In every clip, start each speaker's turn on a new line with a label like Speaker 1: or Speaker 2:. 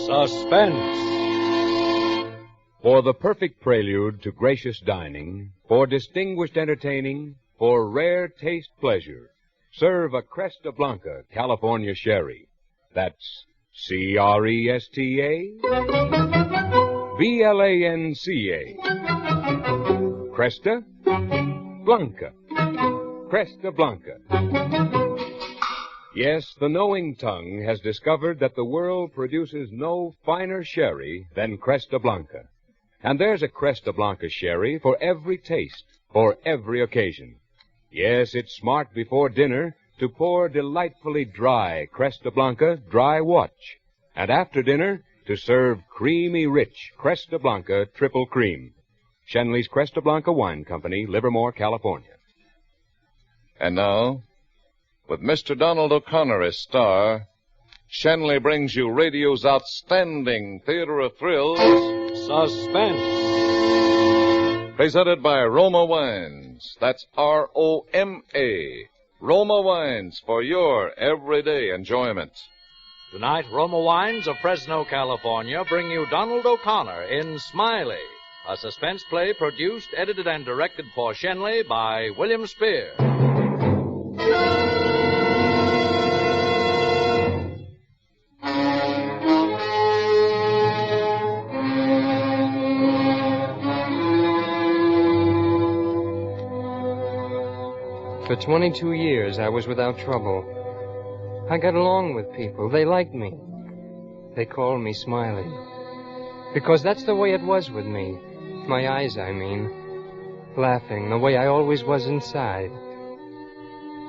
Speaker 1: Suspense. For the perfect prelude to gracious dining, for distinguished entertaining, for rare taste pleasure, serve a Cresta Blanca California Sherry. That's Cresta Blanca. Cresta Blanca. Cresta Blanca. Yes, the knowing tongue has discovered that the world produces no finer sherry than Cresta Blanca. And there's a Cresta Blanca sherry for every taste, for every occasion. Yes, it's smart before dinner to pour delightfully dry Cresta Blanca dry watch. And after dinner, to serve creamy rich Cresta Blanca triple cream. Shenley's Cresta Blanca Wine Company, Livermore, California.
Speaker 2: And now, with Mr. Donald O'Connor as star, Shenley brings you radio's outstanding theater of thrills,
Speaker 1: Suspense.
Speaker 2: Presented by Roma Wines. That's R-O-M-A. Roma Wines for your everyday enjoyment.
Speaker 3: Tonight, Roma Wines of Fresno, California, bring you Donald O'Connor in Smiley, a suspense play produced, edited, and directed for Shenley by William Spear.
Speaker 4: For 22 years, I was without trouble. I got along with people. They liked me. They called me Smiley. Because that's the way it was with me. My eyes, I mean. Laughing, the way I always was inside.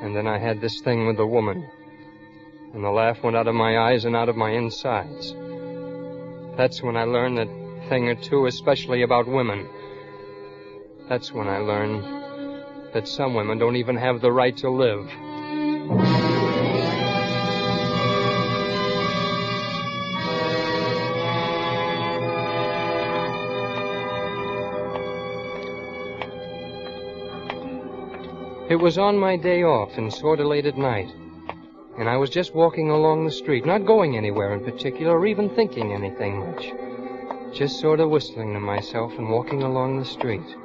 Speaker 4: And then I had this thing with the woman. And the laugh went out of my eyes and out of my insides. That's when I learned that thing or two, especially about women. That's when I learned that some women don't even have the right to live. It was on my day off and sort of late at night. And I was just walking along the street, not going anywhere in particular or even thinking anything much. Just sort of whistling to myself and walking along the street.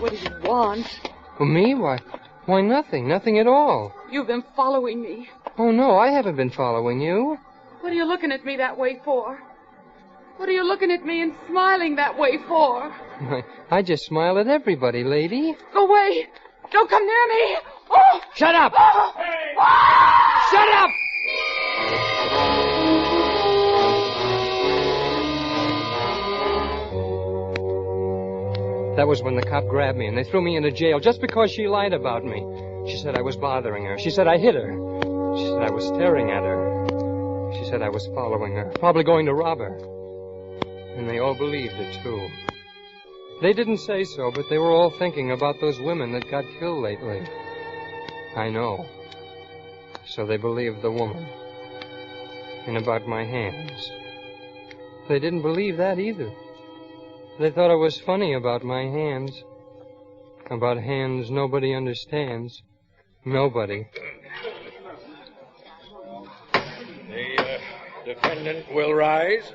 Speaker 5: What do you want?
Speaker 4: Well, me? Why, nothing. Nothing at all.
Speaker 5: You've been following me.
Speaker 4: Oh, no, I haven't been following you.
Speaker 5: What are you looking at me that way for? What are you looking at me and smiling that way for?
Speaker 4: I just smile at everybody, lady.
Speaker 5: Go away! Don't come near me! Oh!
Speaker 4: Shut up!
Speaker 5: Oh!
Speaker 4: Hey! Shut up! That was when the cop grabbed me and they threw me into jail just because she lied about me. She said I was bothering her. She said I hit her. She said I was staring at her. She said I was following her, probably going to rob her. And they all believed it, too. They didn't say so, but they were all thinking about those women that got killed lately. I know. So they believed the woman. And about my hands. They didn't believe that either. They thought it was funny about my hands. About hands nobody understands. Nobody.
Speaker 3: The defendant will rise.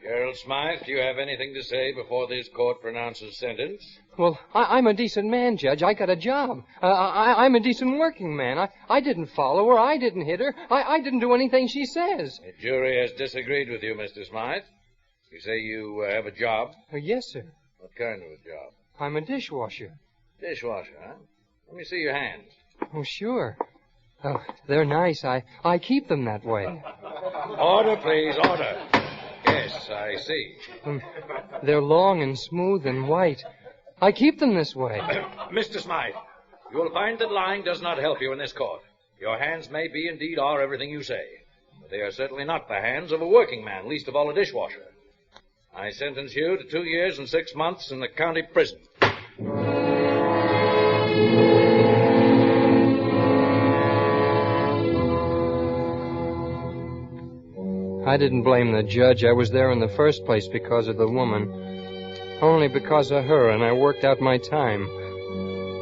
Speaker 3: Gerald Smythe, do you have anything to say before this court pronounces sentence?
Speaker 4: Well, I'm a decent man, Judge. I got a job. I'm a decent working man. I didn't follow her. I didn't hit her. I didn't do anything she says.
Speaker 3: The jury has disagreed with you, Mr. Smythe. You say you have a job?
Speaker 4: Yes, sir.
Speaker 3: What kind of a job?
Speaker 4: I'm a dishwasher.
Speaker 3: Dishwasher, huh? Let me see your hands.
Speaker 4: Oh, sure. Oh, they're nice. I keep them that way.
Speaker 3: Order, please, order. Yes, I see.
Speaker 4: They're long and smooth and white. I keep them this way.
Speaker 3: Mr. Smythe, you will find that lying does not help you in this court. Your hands may be, indeed, are everything you say. But they are certainly not the hands of a working man, least of all a dishwasher. I sentence you to 2 years and 6 months in the county prison.
Speaker 4: I didn't blame the judge. I was there in the first place because of the woman. Only because of her, and I worked out my time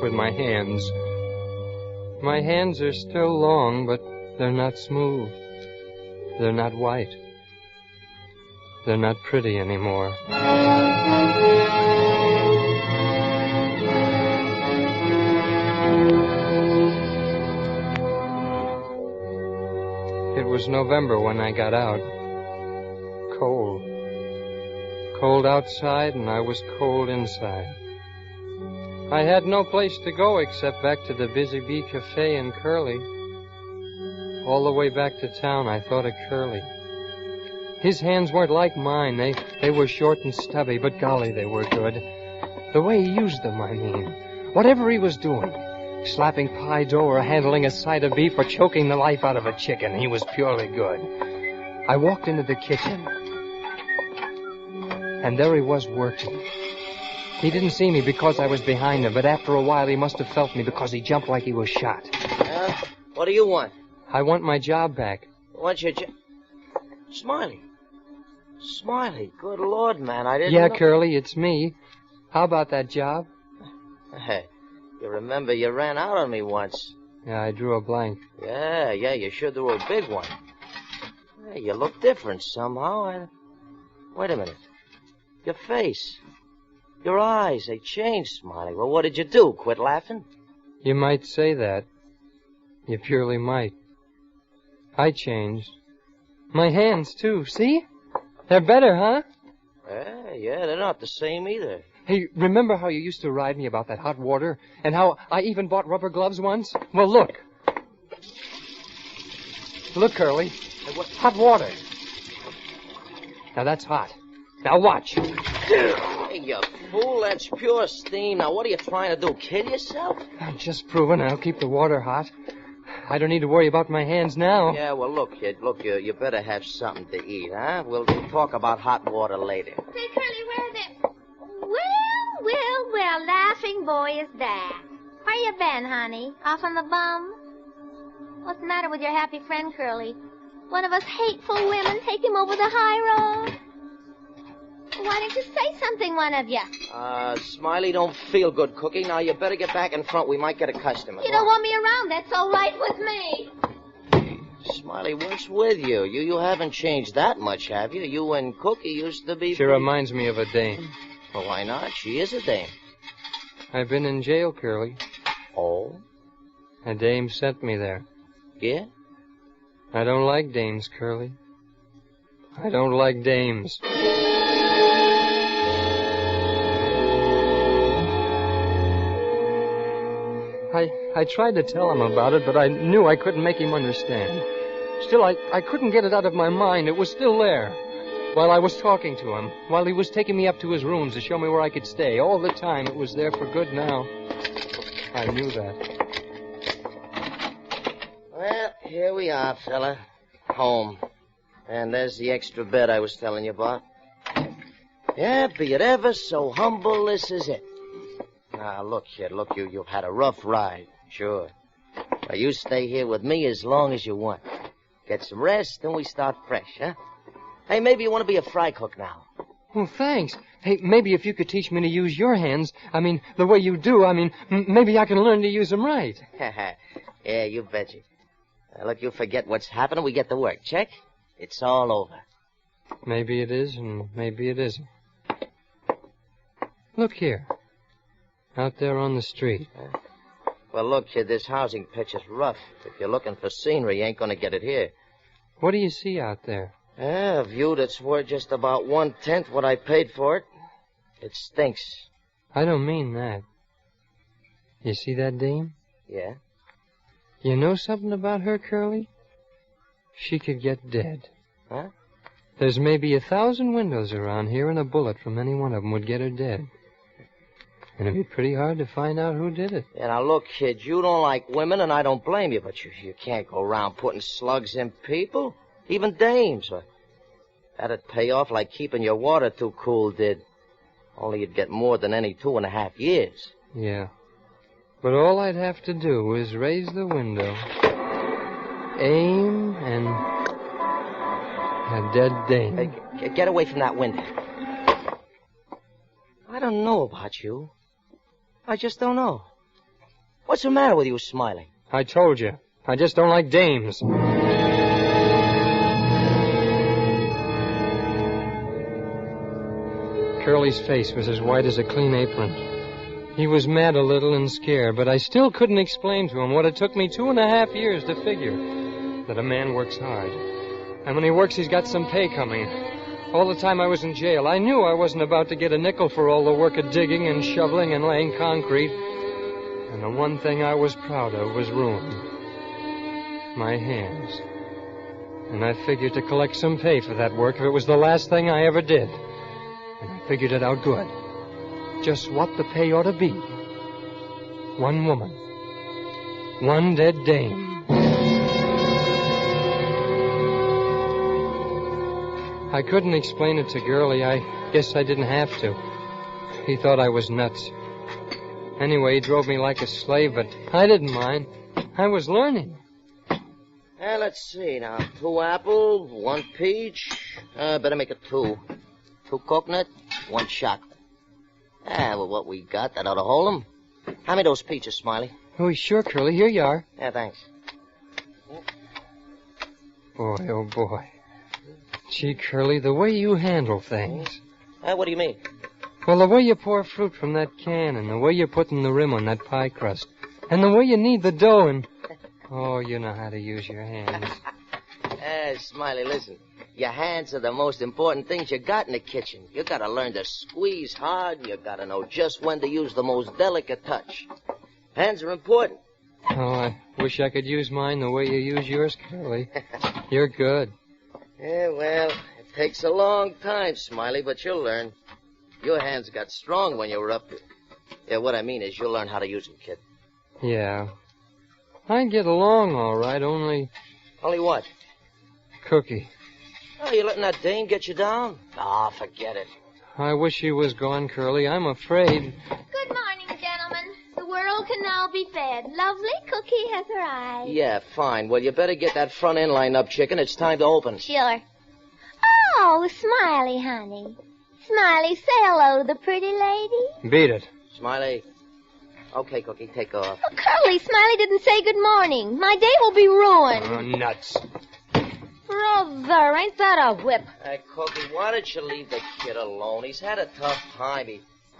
Speaker 4: with my hands. My hands are still long, but they're not smooth. They're not white. They're not pretty anymore. It was November when I got out. Cold. Cold outside, and I was cold inside. I had no place to go except back to the Busy Bee Cafe in Curly. All the way back to town, I thought of Curly. His hands weren't like mine. They were short and stubby, but golly, they were good. The way he used them, I mean. Whatever he was doing, slapping pie dough or handling a side of beef or choking the life out of a chicken, he was purely good. I walked into the kitchen, and there he was working. He didn't see me because I was behind him, but after a while he must have felt me because he jumped like he was shot.
Speaker 6: What do you want?
Speaker 4: I want my job back.
Speaker 6: What's your job? Smiley. Smiley, good Lord, man, I didn't
Speaker 4: Yeah,
Speaker 6: know...
Speaker 4: Curly, it's me. How about that job?
Speaker 6: Hey, you remember you ran out on me once.
Speaker 4: Yeah, I drew a blank.
Speaker 6: Yeah, you sure drew a big one. Hey, you look different somehow. Wait a minute. Your face. Your eyes, they changed, Smiley. Well, what did you do? Quit laughing?
Speaker 4: You might say that. You purely might. I changed. My hands, too. See? They're better, huh?
Speaker 6: Yeah, they're not the same either.
Speaker 4: Hey, remember how you used to ride me about that hot water? And how I even bought rubber gloves once? Well, look. Look, Curly. Hot water. Now, that's hot. Now, watch.
Speaker 6: Hey, you fool, that's pure steam. Now, what are you trying to do, kill yourself?
Speaker 4: I'm just proving I'll keep the water hot. I don't need to worry about my hands now.
Speaker 6: Yeah, well, look, kid, you better have something to eat, huh? We'll talk about hot water later.
Speaker 7: Say, Curly, where the... Well, laughing boy is that. Where you been, honey? Off on the bum? What's the matter with your happy friend, Curly? One of us hateful women take him over the high road? Why don't you say something, one of you?
Speaker 6: Smiley don't feel good cooking. Now, you better get back in front. We might get a customer.
Speaker 7: You don't want me around. That's all right with me.
Speaker 6: Smiley, what's with you? You haven't changed that much, have you? You and Cookie used to be...
Speaker 4: She reminds me of a dame.
Speaker 6: Well, why not? She is a dame.
Speaker 4: I've been in jail, Curly.
Speaker 6: Oh?
Speaker 4: A dame sent me there.
Speaker 6: Yeah?
Speaker 4: I don't like dames, Curly. I don't like dames. I tried to tell him about it, but I knew I couldn't make him understand. Still, I couldn't get it out of my mind. It was still there. While I was talking to him, while he was taking me up to his rooms to show me where I could stay, all the time it was there for good now. I knew that.
Speaker 6: Well, here we are, fella. Home. And there's the extra bed I was telling you about. Yeah, be it ever so humble, this is it. Now, look, kid, you've had a rough ride, sure. Now, you stay here with me as long as you want. Get some rest, and we start fresh, huh? Hey, maybe you want to be a fry cook now.
Speaker 4: Well, thanks. Hey, maybe if you could teach me to use your hands, the way you do, maybe I can learn to use them right.
Speaker 6: Yeah, you betcha. Now, look, you forget what's happening, we get to work. Check? It's all over.
Speaker 4: Maybe it is, and maybe it isn't. Look here. Out there on the street.
Speaker 6: Well, look, kid, this housing pitch is rough. If you're looking for scenery, you ain't going to get it here.
Speaker 4: What do you see out there?
Speaker 6: A view that's worth just about 1/10 what I paid for it. It stinks.
Speaker 4: I don't mean that. You see that dame?
Speaker 6: Yeah?
Speaker 4: You know something about her, Curly? She could get dead.
Speaker 6: Huh?
Speaker 4: There's maybe 1,000 windows around here, and a bullet from any one of them would get her dead. And it'd be pretty hard to find out who did it.
Speaker 6: Yeah, now look, kid, you don't like women, and I don't blame you, but you can't go around putting slugs in people, even dames. That'd pay off like keeping your water too cool did. Only you'd get more than any 2.5 years.
Speaker 4: Yeah. But all I'd have to do is raise the window, aim, and a dead dame.
Speaker 6: Hey, get away from that window. I don't know about you. I just don't know. What's the matter with you, Smiley?
Speaker 4: I told you. I just don't like dames. Curly's face was as white as a clean apron. He was mad a little and scared, but I still couldn't explain to him what it took me 2.5 years to figure. That a man works hard. And when he works, he's got some pay coming. All the time I was in jail, I knew I wasn't about to get a nickel for all the work of digging and shoveling and laying concrete. And the one thing I was proud of was ruined. My hands. And I figured to collect some pay for that work if it was the last thing I ever did. And I figured it out good. Just what the pay ought to be. 1 woman. 1 dead dame. I couldn't explain it to Girlie. I guess I didn't have to. He thought I was nuts. Anyway, he drove me like a slave, but I didn't mind. I was learning.
Speaker 6: Let's see now. 2 apple, 1 peach. Better make it 2. 2 coconut, 1 chocolate. Well, what we got, that ought to hold 'em. Hand me those peaches, Smiley.
Speaker 4: Oh, sure, Curly. Here you are.
Speaker 6: Yeah, thanks.
Speaker 4: Boy, oh, boy. Gee, Curly, the way you handle things.
Speaker 6: What do you mean?
Speaker 4: Well, the way you pour fruit from that can, and the way you're putting the rim on that pie crust, and the way you knead the dough, and... Oh, you know how to use your hands.
Speaker 6: Smiley, listen. Your hands are the most important things you got in the kitchen. You gotta learn to squeeze hard, and you gotta know just when to use the most delicate touch. Hands are important.
Speaker 4: Oh, I wish I could use mine the way you use yours, Curly. You're good.
Speaker 6: Yeah, well, it takes a long time, Smiley, but you'll learn. Your hands got strong when you were up. Yeah, what I mean is you'll learn how to use them, kid.
Speaker 4: Yeah. I get along all right, only...
Speaker 6: Only what?
Speaker 4: Cookie.
Speaker 6: Oh, you letting that dame get you down? Ah, forget it.
Speaker 4: I wish she was gone, Curly. I'm afraid.
Speaker 7: Good morning, gentlemen. The world can now be fed. Lovely Cookie has arrived.
Speaker 6: Yeah, fine. Well, you better get that front end lined up, chicken. It's time to open.
Speaker 7: Sure. Oh, Smiley, honey. Smiley, say hello to the pretty lady.
Speaker 4: Beat it.
Speaker 6: Smiley. Okay, Cookie, take off.
Speaker 7: Oh, Curly, Smiley didn't say good morning. My day will be ruined.
Speaker 4: Oh, nuts.
Speaker 7: Brother, ain't that a whip?
Speaker 6: Hey, Cookie, why don't you leave the kid alone? He's had a tough time.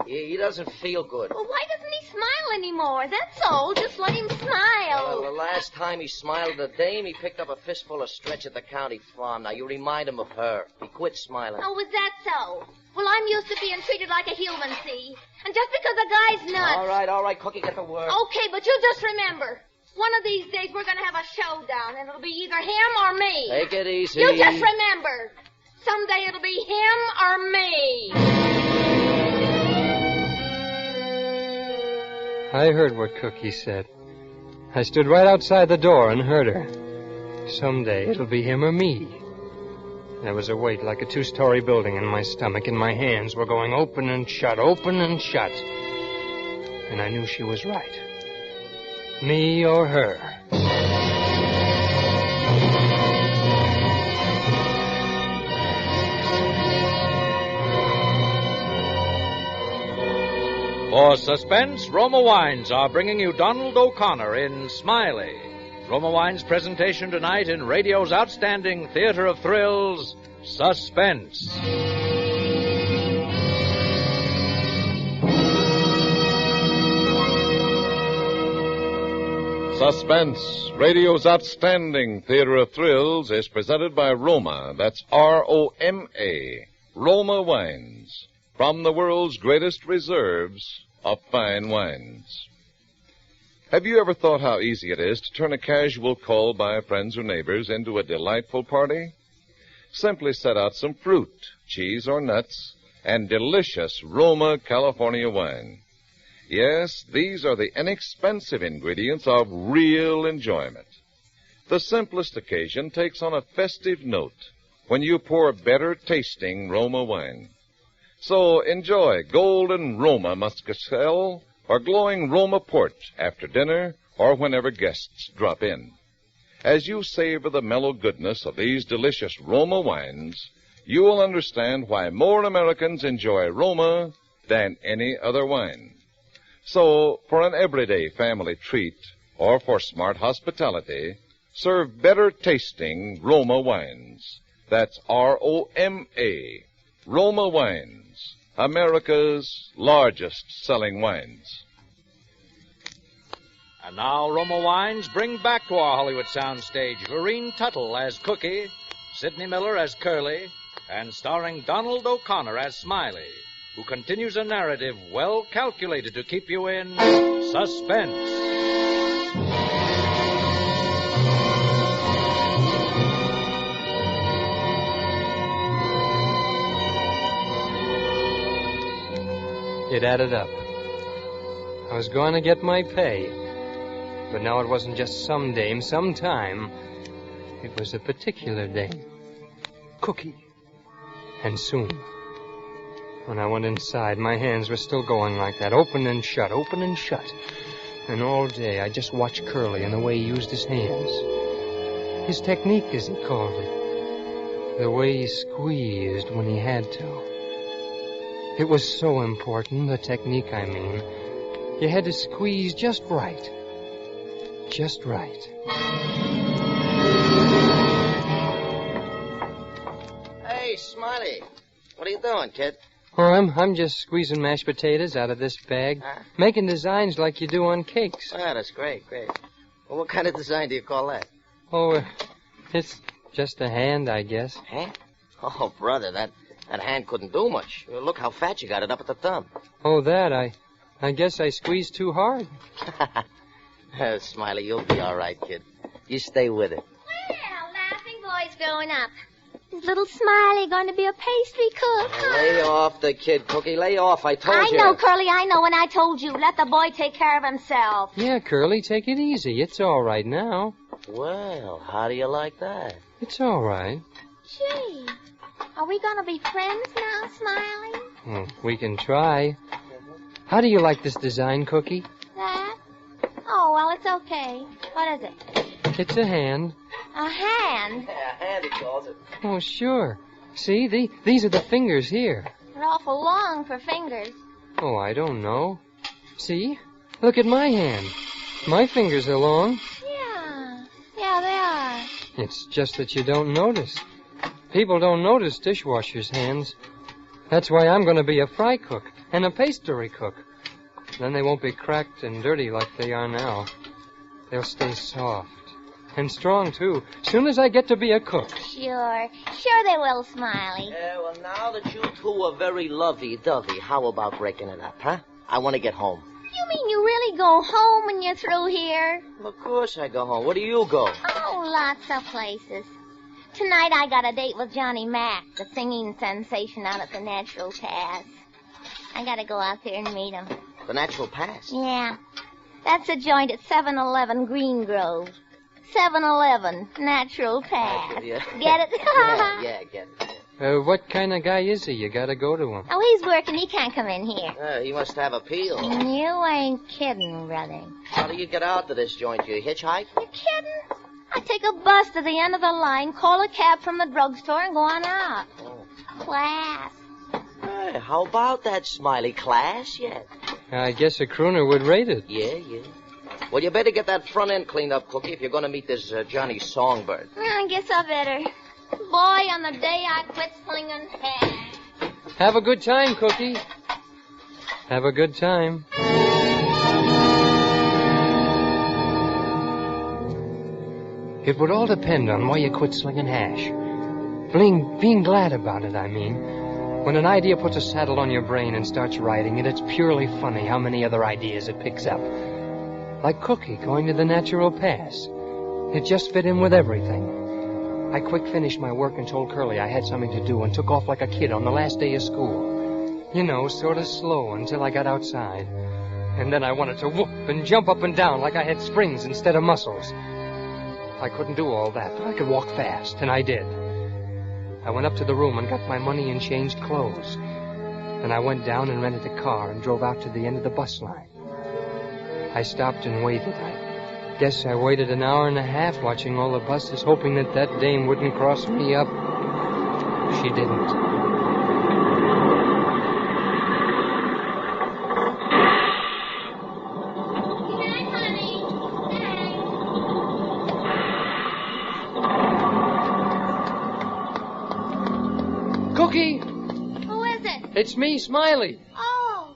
Speaker 6: He doesn't feel good.
Speaker 7: Well, why doesn't he smile anymore? That's all. Just let him smile.
Speaker 6: Well, the last time he smiled at the dame, he picked up a fistful of stretch at the county farm. Now, you remind him of her. He quit smiling.
Speaker 7: Oh, was that so? Well, I'm used to being treated like a human, see? And just because a guy's nuts...
Speaker 6: All right, Cookie, get to work.
Speaker 7: Okay, but you just remember, one of these days we're going to have a showdown, and it'll be either him or me.
Speaker 6: Take it easy.
Speaker 7: You just remember, someday it'll be him or me.
Speaker 4: I heard what Cookie said. I stood right outside the door and heard her. Someday it'll be him or me. There was a weight like a 2-story building in my stomach, and my hands were going open and shut, open and shut. And I knew she was right. Me or her.
Speaker 3: For Suspense, Roma Wines are bringing you Donald O'Connor in Smiley. Roma Wines' presentation tonight in radio's outstanding theater of thrills, Suspense.
Speaker 2: Suspense, radio's outstanding theater of thrills, is presented by Roma. That's R-O-M-A. Roma Wines. From the world's greatest reserves of fine wines. Have you ever thought how easy it is to turn a casual call by friends or neighbors into a delightful party? Simply set out some fruit, cheese or nuts, and delicious Roma California wine. Yes, these are the inexpensive ingredients of real enjoyment. The simplest occasion takes on a festive note when you pour better-tasting Roma wine. So enjoy golden Roma Muscatel or glowing Roma Port after dinner or whenever guests drop in. As you savor the mellow goodness of these delicious Roma wines, you will understand why more Americans enjoy Roma than any other wine. So, for an everyday family treat or for smart hospitality, serve better tasting Roma wines. That's R-O-M-A, Roma Wines, America's largest selling wines.
Speaker 3: And now Roma Wines bring back to our Hollywood soundstage Lorene Tuttle as Cookie, Sidney Miller as Curly, and starring Donald O'Connor as Smiley, who continues a narrative well calculated to keep you in suspense.
Speaker 4: It added up. I was going to get my pay. But now it wasn't just some dame, some time. It was a particular dame. Cookie. And soon. When I went inside, my hands were still going like that, open and shut, open and shut. And all day I just watched Curly and the way he used his hands. His technique, as he called it. The way he squeezed when he had to. It was so important, the technique, I mean. You had to squeeze just right. Just right.
Speaker 6: Hey, Smiley. What are you doing, kid?
Speaker 4: Oh, I'm just squeezing mashed potatoes out of this bag.
Speaker 6: Huh?
Speaker 4: Making designs like you do on cakes.
Speaker 6: Ah, that's great, great. Well, what kind of design do you call that?
Speaker 4: Oh, it's just a hand, I guess.
Speaker 6: Hand? Oh, brother, that hand couldn't do much. Look how fat you got it up at the thumb.
Speaker 4: Oh, that, I guess I squeezed too hard.
Speaker 6: Smiley, you'll be all right, kid. You stay with it.
Speaker 7: Well, laughing boy's growing up. Is little Smiley going to be a pastry cook?
Speaker 6: Lay off the kid, Cookie. Lay off. I told you.
Speaker 7: I know, Curly, I know, and I told you. Let the boy take care of himself.
Speaker 4: Yeah, Curly, take it easy. It's all right now.
Speaker 6: Well, how do you like that?
Speaker 4: It's all right.
Speaker 7: Gee, are we going to be friends now, Smiley?
Speaker 4: Well, we can try. How do you like this design, Cookie?
Speaker 7: That? Oh, well, it's okay. What is it?
Speaker 4: It's a hand.
Speaker 7: A hand?
Speaker 6: Yeah, hand, he calls it.
Speaker 4: Oh, sure. See, these are the fingers here.
Speaker 7: They're awful long for fingers.
Speaker 4: Oh, I don't know. See? Look at my hand. My fingers are long.
Speaker 7: Yeah, they are.
Speaker 4: It's just that you don't notice. People don't notice dishwashers' hands. That's why I'm going to be a fry cook and a pastry cook. Then they won't be cracked and dirty like they are now. They'll stay soft. And strong, too. Soon as I get to be a cook.
Speaker 7: Sure they will, Smiley.
Speaker 6: Yeah, well, now that you two are very lovey-dovey, how about breaking it up, huh? I want to get home.
Speaker 7: You mean you really go home when you're through here?
Speaker 6: Of course I go home. Where do you go?
Speaker 7: Oh, lots of places. Tonight I got a date with Johnny Mac, the singing sensation out at the Natural Pass. I gotta go out there and meet him.
Speaker 6: The Natural Pass?
Speaker 7: Yeah. That's a joint at 7-Eleven Green Grove. 7-Eleven Natural Pass.
Speaker 6: Yeah.
Speaker 7: Get it?
Speaker 6: yeah, get it.
Speaker 4: What kind of guy is he? You gotta go to him.
Speaker 7: Oh, he's working. He can't come in here.
Speaker 6: He must have appeal.
Speaker 7: You ain't kidding, brother.
Speaker 6: How do you get out to this joint? You hitchhike?
Speaker 7: You kidding? I take a bus to the end of the line, call a cab from the drugstore, and go on out.
Speaker 6: Oh.
Speaker 7: Class.
Speaker 6: Hey, how about that, Smiley? Class yet?
Speaker 4: I guess a crooner would rate it.
Speaker 6: Yeah. Well, you better get that front end cleaned up, Cookie, if you're going to meet this Johnny Songbird.
Speaker 7: I guess I better. Boy, on the day I quit slinging hash.
Speaker 4: Have a good time, Cookie. Have a good time. It would all depend on why you quit slinging hash. Being glad about it, I mean. When an idea puts a saddle on your brain and starts riding it, it's purely funny how many other ideas it picks up. Like Cookie going to the Natural Pass. It just fit in with everything. I quick finished my work and told Curly I had something to do and took off like a kid on the last day of school. You know, sort of slow until I got outside. And then I wanted to whoop and jump up and down like I had springs instead of muscles. I couldn't do all that, but I could walk fast, and I did. I went up to the room and got my money and changed clothes. Then I went down and rented a car and drove out to the end of the bus line. I stopped and waited. I guess I waited an hour and a half watching all the buses, hoping that dame wouldn't cross me up. She didn't. It's me, Smiley.
Speaker 7: Oh,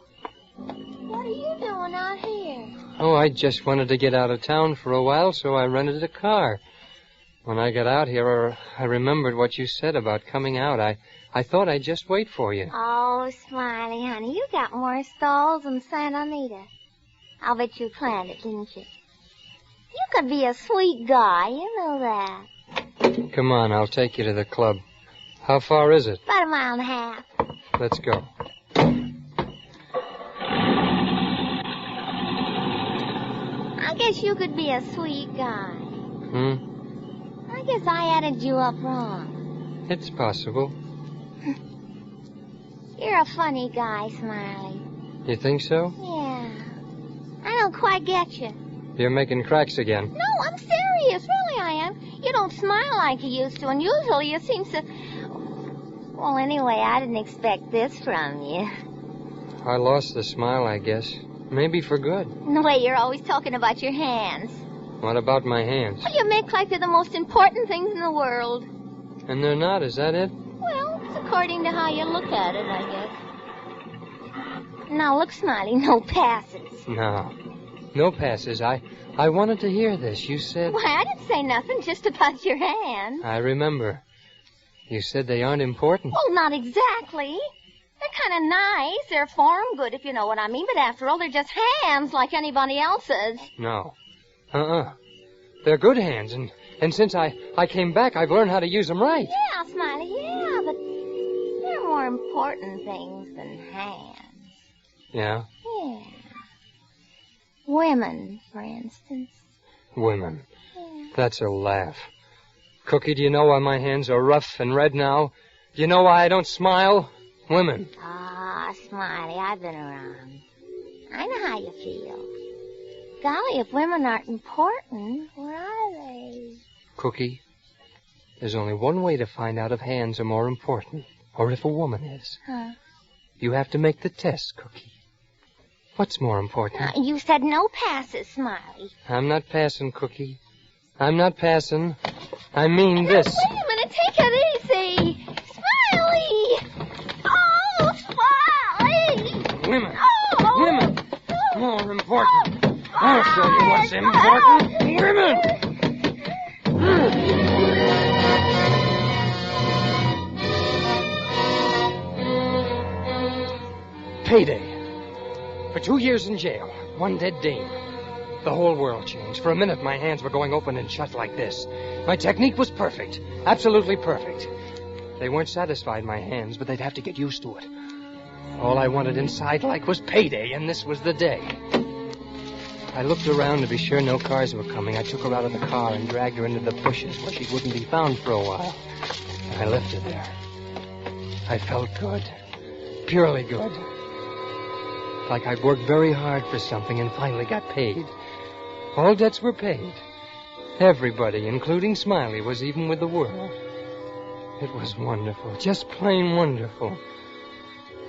Speaker 7: what are you doing out here?
Speaker 4: Oh, I just wanted to get out of town for a while, so I rented a car. When I got out here, I remembered what you said about coming out. I thought I'd just wait for you.
Speaker 7: Oh, Smiley, honey, you got more stalls than Santa Anita. I'll bet you planned it, didn't you? You could be a sweet guy, you know that.
Speaker 4: Come on, I'll take you to the club. How far is it?
Speaker 7: About a mile and a half.
Speaker 4: Let's go.
Speaker 7: I guess you could be a sweet guy. I guess I added you up wrong.
Speaker 4: It's possible.
Speaker 7: You're a funny guy, Smiley.
Speaker 4: You think so?
Speaker 7: Yeah. I don't quite get you.
Speaker 4: You're making cracks again.
Speaker 7: No, I'm serious. Really, I am. You don't smile like you used to, and usually you seem to... Well, anyway, I didn't expect this from you.
Speaker 4: I lost the smile, I guess. Maybe for good.
Speaker 7: The way you're always talking about your hands.
Speaker 4: What about my hands?
Speaker 7: Well, you make like they're the most important things in the world.
Speaker 4: And they're not, is that it?
Speaker 7: Well, it's according to how you look at it, I guess. Now, look, Smiley, no passes.
Speaker 4: No passes. I wanted to hear this. You said...
Speaker 7: Why, I didn't say nothing, just about your hands.
Speaker 4: I remember. You said they aren't important.
Speaker 7: Well, not exactly. They're kind of nice. They're form good, if you know what I mean. But after all, they're just hands like anybody else's.
Speaker 4: No. They're good hands, and since I came back, I've learned how to use them right.
Speaker 7: Yeah, Smiley, yeah, but there are more important things than hands.
Speaker 4: Yeah?
Speaker 7: Yeah. Women, for instance.
Speaker 4: Women.
Speaker 7: Yeah.
Speaker 4: That's a laugh. Cookie, do you know why my hands are rough and red now? Do you know why I don't smile? Women.
Speaker 7: Ah, Smiley, I've been around. I know how you feel. Golly, if women aren't important, where are they?
Speaker 4: Cookie, there's only one way to find out if hands are more important, or if a woman is.
Speaker 7: Huh?
Speaker 4: You have to make the test, Cookie. What's more important?
Speaker 7: You said no passes, Smiley.
Speaker 4: I'm not passing, Cookie. I'm not passing. I mean this.
Speaker 7: Wait a minute, take it easy. Smiley! Oh, Smiley!
Speaker 4: Women.
Speaker 7: Oh.
Speaker 4: Women. More important. I'll show you what's important. Women! Payday. For 2 years in jail, one dead dame. The whole world changed. For a minute, my hands were going open and shut like this. My technique was perfect. Absolutely perfect. They weren't satisfied, my hands, but they'd have to get used to it. All I wanted inside like was payday, and this was the day. I looked around to be sure no cars were coming. I took her out of the car and dragged her into the bushes where she wouldn't be found for a while. And I left her there. I felt good. Purely good. Like I'd worked very hard for something and finally got paid. All debts were paid. Everybody, including Smiley, was even with the world. It was wonderful. Just plain wonderful.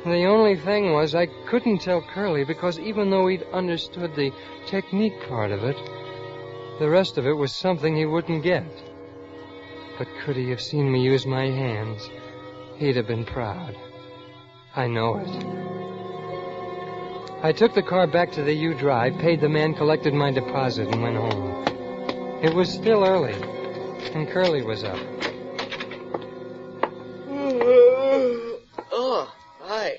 Speaker 4: The only thing was I couldn't tell Curly because even though he'd understood the technique part of it, the rest of it was something he wouldn't get. But could he have seen me use my hands, he'd have been proud. I know it. I took the car back to the U Drive, paid the man, collected my deposit, and went home. It was still early, and Curly was up.
Speaker 6: Oh, hi.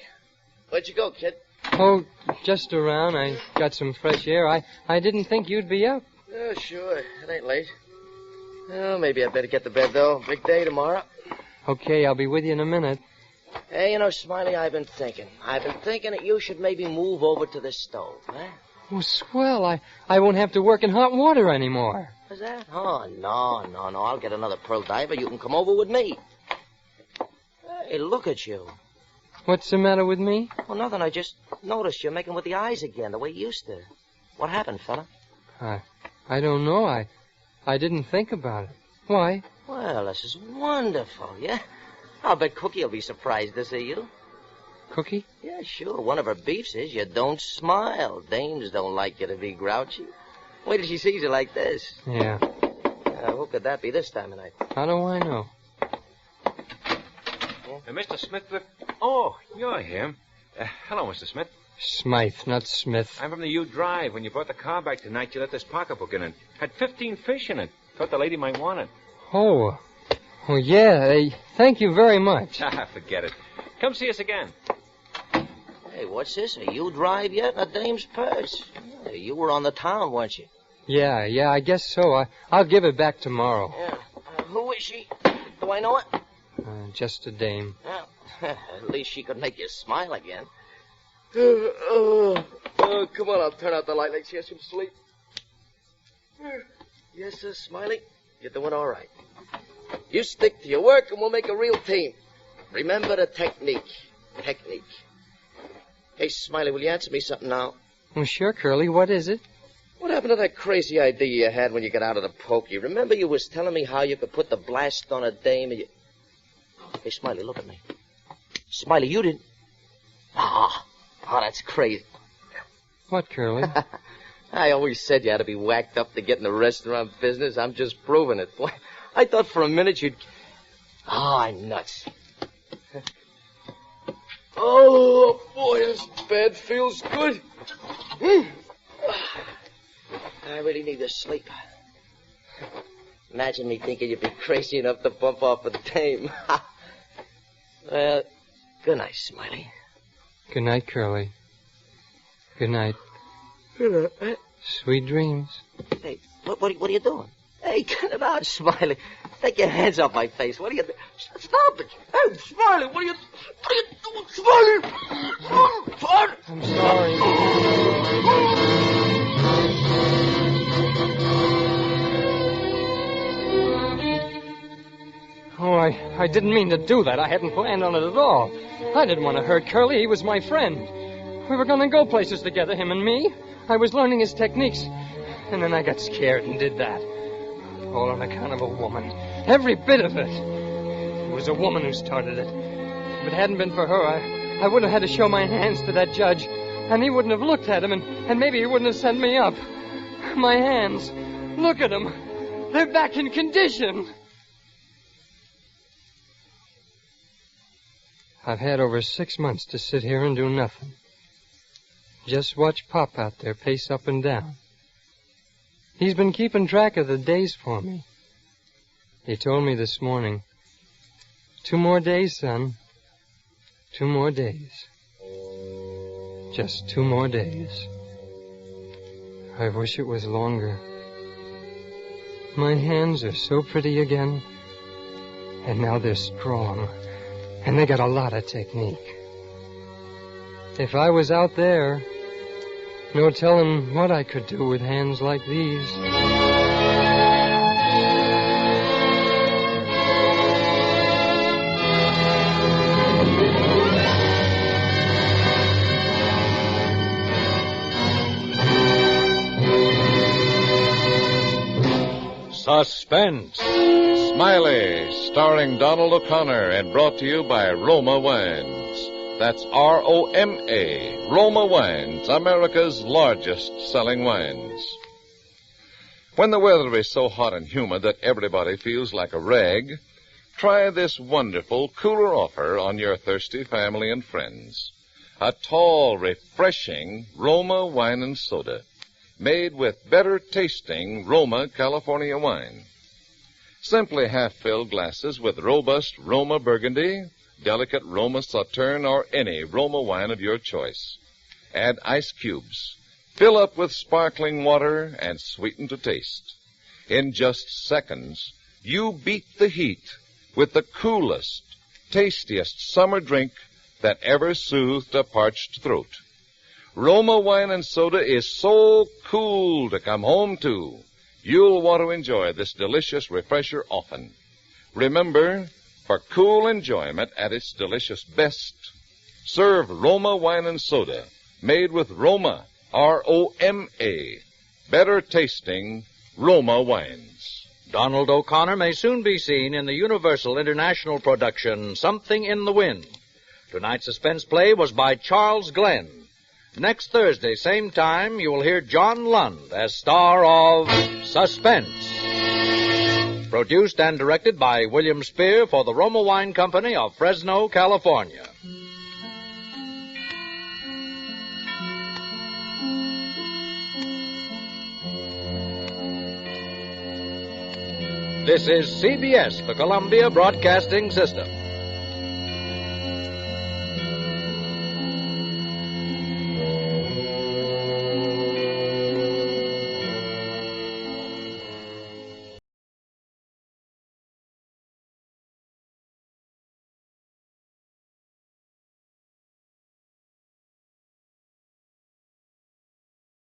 Speaker 6: Where'd you go, kid?
Speaker 4: Oh, just around. I got some fresh air. I didn't think you'd be up.
Speaker 6: Yeah, sure. It ain't late. Well, maybe I better get to bed, though. Big day tomorrow.
Speaker 4: Okay, I'll be with you in a minute.
Speaker 6: Hey, you know, Smiley, I've been thinking that you should maybe move over to the stove, huh?
Speaker 4: Oh, swell. I won't have to work in hot water anymore.
Speaker 6: What's that? Oh, no. I'll get another pearl diver. You can come over with me. Hey, look at you.
Speaker 4: What's the matter with me?
Speaker 6: Well, nothing. I just noticed you're making with the eyes again, the way you used to. What happened, fella?
Speaker 4: I don't know. I didn't think about it. Why?
Speaker 6: Well, this is wonderful, yeah? I'll bet Cookie will be surprised to see you.
Speaker 4: Cookie?
Speaker 6: Yeah, sure. One of her beefs is you don't smile. Dames don't like you to be grouchy. Wait till she sees you like this.
Speaker 4: Yeah.
Speaker 6: Who could that be this time of night?
Speaker 4: How do I know?
Speaker 8: Mr. Smith, oh, you're him. Hello, Mr. Smith.
Speaker 4: Smythe, not Smith.
Speaker 8: I'm from the U Drive. When you brought the car back tonight, you let this pocketbook in it. Had 15 fish in it. Thought the lady might want it.
Speaker 4: Oh. Oh, yeah. Thank you very much.
Speaker 8: Forget it. Come see us again.
Speaker 6: Hey, what's this? Are you drive yet? A dame's purse. Hey, you were on the town, weren't you?
Speaker 4: Yeah, I guess so. I'll give it back tomorrow.
Speaker 6: Yeah. Who is she? Do I know it?
Speaker 4: Just a dame.
Speaker 6: Well, at least she could make you smile again. Come on, I'll turn out the light. Let's get some sleep. Yes, sir, Smiley. You're doing all right. You stick to your work and we'll make a real team. Remember the technique. Hey, Smiley, will you answer me something now?
Speaker 4: Well, sure, Curly. What is it?
Speaker 6: What happened to that crazy idea you had when you got out of the pokey? Remember you was telling me how you could put the blast on a dame and you... Hey, Smiley, look at me. Smiley, you didn't... Oh, that's crazy.
Speaker 4: What, Curly?
Speaker 6: I always said you had to be whacked up to get in the restaurant business. I'm just proving it. Boy, I thought for a minute you'd... Oh, I'm nuts. Oh, boy, this bed feels good. I really need to sleep. Imagine me thinking you'd be crazy enough to bump off a dame. Well, good night, Smiley.
Speaker 4: Good night, Curly. Good night.
Speaker 6: Good night.
Speaker 4: Sweet dreams.
Speaker 6: Hey, what are you doing? Hey, cut it out, Smiley. Take your hands off my face. What are you doing? Stop it. Hey, Smiley, what are you doing? Smiley!
Speaker 4: I'm sorry. Oh, I didn't mean to do that. I hadn't planned on it at all. I didn't want to hurt Curly. He was my friend. We were going to go places together, him and me. I was learning his techniques. And then I got scared and did that. All on account of a woman. Every bit of it. It was a woman who started it. If it hadn't been for her, I wouldn't have had to show my hands to that judge. And he wouldn't have looked at them, and maybe he wouldn't have sent me up. My hands. Look at them. They're back in condition. I've had over 6 months to sit here and do nothing. Just watch Pop out there pace up and down. He's been keeping track of the days for me. He told me this morning, 2 more days, son. 2 more days. Just 2 more days. I wish it was longer. My hands are so pretty again. And now they're strong. And they got a lot of technique. If I was out there, no telling what I could do with hands like these.
Speaker 2: Suspense. Smiley, starring Donald O'Connor and brought to you by Roma Wines. That's R-O-M-A, Roma Wines, America's largest selling wines. When the weather is so hot and humid that everybody feels like a rag, try this wonderful cooler offer on your thirsty family and friends. A tall, refreshing Roma wine and soda, made with better tasting Roma California wine. Simply half-filled glasses with robust Roma Burgundy, delicate Roma Sauterne, or any Roma wine of your choice. Add ice cubes. Fill up with sparkling water and sweeten to taste. In just seconds, you beat the heat with the coolest, tastiest summer drink that ever soothed a parched throat. Roma wine and soda is so cool to come home to. You'll want to enjoy this delicious refresher often. Remember, for cool enjoyment at its delicious best, serve Roma wine and soda, made with Roma, R-O-M-A, better tasting Roma wines.
Speaker 3: Donald O'Connor may soon be seen in the Universal International production Something in the Wind. Tonight's suspense play was by Charles Glenn. Next Thursday, same time, you will hear John Lund as star of Suspense. Produced and directed by William Spear for the Roma Wine Company of Fresno, California. This is CBS, the Columbia Broadcasting System.